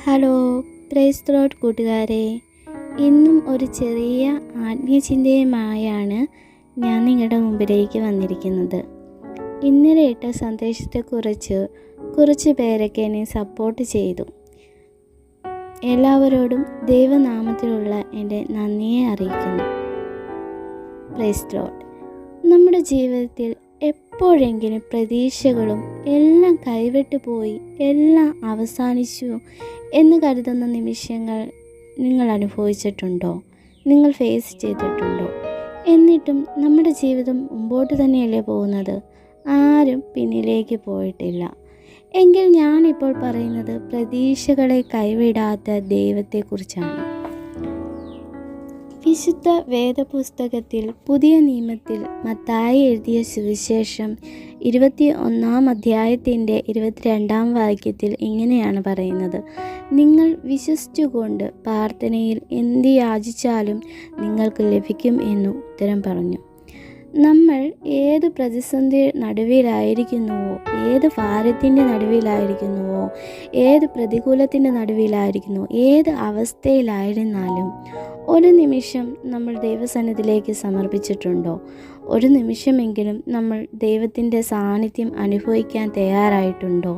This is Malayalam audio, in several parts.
ഹലോ, പ്രൈസ് ദി ലോർഡ് കൂട്ടുകാരെ. ഇന്നും ഒരു ചെറിയ ആത്മീയ ചിന്തയുമായാണ് ഞാൻ നിങ്ങളുടെ മുമ്പിലേക്ക് വന്നിരിക്കുന്നത്. ഇന്നലെ ഇട്ട സന്ദേശത്തെക്കുറിച്ച് കുറച്ച് പേരൊക്കെ എന്നെ സപ്പോർട്ട് ചെയ്തു. എല്ലാവരോടും ദൈവനാമത്തിലുള്ള എൻ്റെ നന്ദിയെ അറിയിക്കുന്നു. Praise the Lord. നമ്മുടെ ജീവിതത്തിൽ എപ്പോഴെങ്കിലും പ്രതീക്ഷകളും എല്ലാം കൈവിട്ടു പോയി, എല്ലാം അവസാനിച്ചു എന്ന് കരുതുന്ന നിമിഷങ്ങൾ നിങ്ങൾ അനുഭവിച്ചിട്ടുണ്ടോ? നിങ്ങൾ ഫേസ് ചെയ്തിട്ടുണ്ടോ? എന്നിട്ടും നമ്മുടെ ജീവിതം മുമ്പോട്ട് തന്നെയല്ലേ പോകുന്നത്? ആരും പിന്നിലേക്ക് പോയിട്ടില്ല. എങ്കിൽ ഞാനിപ്പോൾ പറയുന്നത് പ്രതീക്ഷകളെ കൈവിടാത്ത ദൈവത്തെക്കുറിച്ചാണ്. വിശുദ്ധ വേദപുസ്തകത്തിൽ പുതിയ നിയമത്തിൽ മത്തായി എഴുതിയ സുവിശേഷം 21-ാം അധ്യായത്തിൻ്റെ 22-ാം വാക്യത്തിൽ ഇങ്ങനെയാണ് പറയുന്നത്: നിങ്ങൾ വിശ്വസിച്ചുകൊണ്ട് പ്രാർത്ഥനയിൽ എന്ത് യാചിച്ചാലും നിങ്ങൾക്ക് ലഭിക്കും എന്ന് ഉത്തരം പറഞ്ഞു. നമ്മൾ ഏത് പ്രതിസന്ധി നടുവിലായിരിക്കുന്നുവോ, ഏത് ഭാരത്തിൻ്റെ നടുവിലായിരിക്കുന്നുവോ, ഏത് പ്രതികൂലത്തിൻ്റെ നടുവിലായിരിക്കുന്നുവോ, ഏത് അവസ്ഥയിലായിരുന്നാലും ഒരു നിമിഷം നമ്മൾ ദൈവസന്നിധിയിലേക്ക് സമർപ്പിച്ചിട്ടുണ്ടോ? ഒരു നിമിഷമെങ്കിലും നമ്മൾ ദൈവത്തിൻ്റെ സാന്നിധ്യം അനുഭവിക്കാൻ തയ്യാറായിട്ടുണ്ടോ?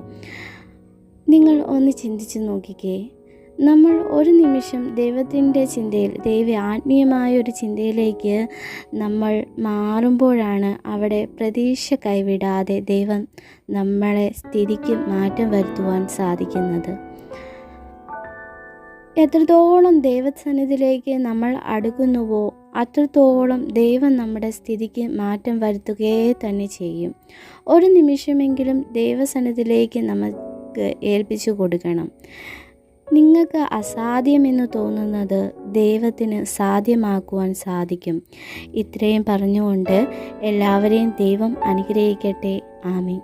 നിങ്ങൾ ഒന്ന് ചിന്തിച്ച് നോക്കിക്കേ. നമ്മൾ ഒരു നിമിഷം ദൈവത്തിൻ്റെ ചിന്തയിൽ, ആത്മീയമായൊരു ചിന്തയിലേക്ക് നമ്മൾ മാറുമ്പോഴാണ് അവിടെ പ്രതീക്ഷ കൈവിടാതെ ദൈവം നമ്മളെ സ്ഥിതിക്ക് മാറ്റം വരുത്തുവാൻ സാധിക്കുന്നത്. എത്രത്തോളം ദൈവസന്നിധിയിലേക്ക് നമ്മൾ അടുക്കുന്നുവോ അത്രത്തോളം ദൈവം നമ്മുടെ സ്ഥിതിക്ക് മാറ്റം വരുത്തുകയെ തന്നെ ചെയ്യും. ഒരു നിമിഷമെങ്കിലും ദൈവസന്നിധിയിലേക്ക് നമുക്ക് ഏൽപ്പിച്ചു കൊടുക്കണം. നിങ്ങൾക്ക് അസാധ്യമെന്ന് തോന്നുന്നത് ദൈവത്തിന് സാധ്യമാക്കുവാൻ സാധിക്കും. ഇത്രയും പറഞ്ഞുകൊണ്ട് എല്ലാവരെയും ദൈവം അനുഗ്രഹിക്കട്ടെ. ആമേൻ.